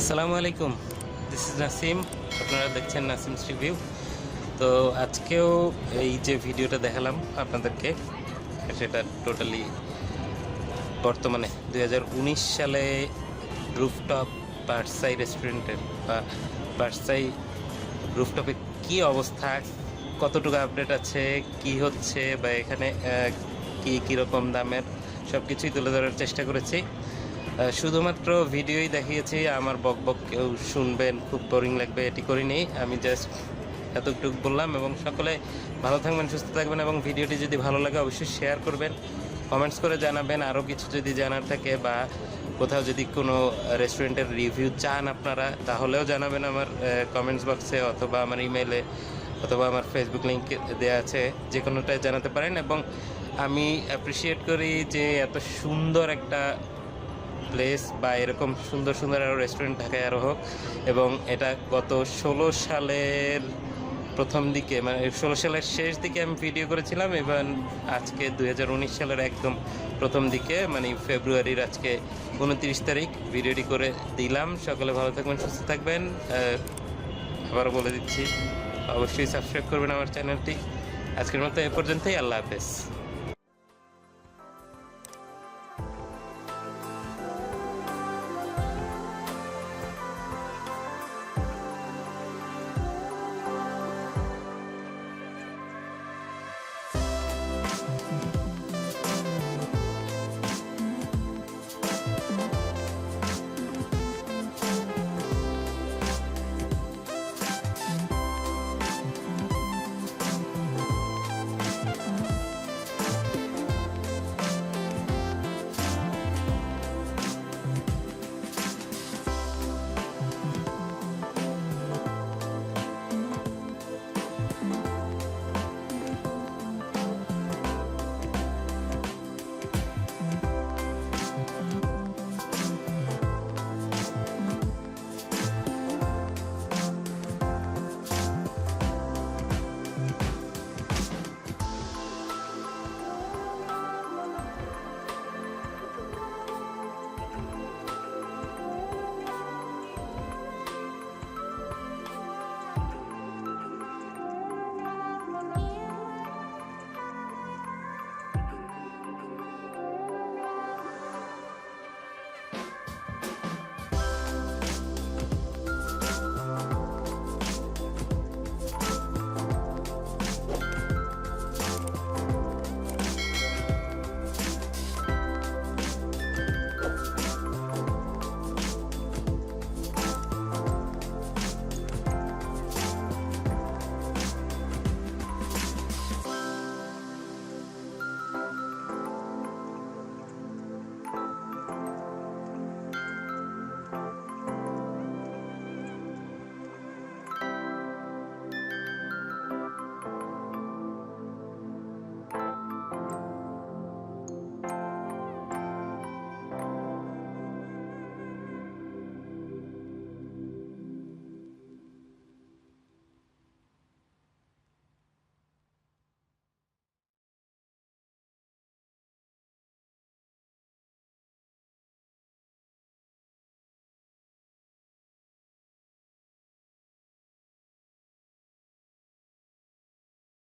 আসসালামু আলাইকুম, this is Nasim. আপনারা দেখছেন নাসিমস রিভিউ। তো আজকেও এই যে ভিডিওটা দেখালাম আপনাদেরকে, সেটা টোটালি বর্তমানে 2019 সালে রুফটপ বার্ডসাই রেস্টুরেন্টের বা বার্ডসাই রুফটপে কী অবস্থা, কতটুকু আপডেট আছে, কি হচ্ছে বা এখানে কীরকম দামের সব কিছুই তুলে ধরার চেষ্টা করেছি। শুধুমাত্র ভিডিওই দেখিয়েছি, আমার বক বক কেউ শুনবেন খুব বোরিং লাগবে এটি করিনি। আমি জাস্ট এতটুকু বললাম। এবং সকলে ভালো থাকবেন, সুস্থ থাকবেন এবং ভিডিওটি যদি ভালো লাগে অবশ্যই শেয়ার করবেন, কমেন্টস করে জানাবেন। আরও কিছু যদি জানার থাকে বা কোথাও যদি কোনো রেস্টুরেন্টের রিভিউ চান আপনারা, তাহলেও জানাবেন আমার কমেন্টস বক্সে অথবা আমার ইমেলে অথবা আমার ফেসবুক লিঙ্ক দেওয়া আছে, যে কোনোটায় জানাতে পারেন। এবং আমি অ্যাপ্রিসিয়েট করি যে এত সুন্দর একটা প্লেস বা এরকম সুন্দর সুন্দর আরও রেস্টুরেন্ট ঢাকায় আরও হোক। এবং এটা গত 16 সালের প্রথম দিকে, মানে 16 সালের শেষ দিকে আমি ভিডিও করেছিলাম, এবং আজকে 2019 সালের একদম প্রথম দিকে, মানে ফেব্রুয়ারির আজকে 29 তারিখ ভিডিওটি করে দিলাম। সকলে ভালো থাকবেন, সুস্থ থাকবেন। আবারও বলে দিচ্ছি, অবশ্যই সাবস্ক্রাইব করবেন আমার চ্যানেলটি। আজকের মতো এ পর্যন্তই, আল্লাহ হাফেজ।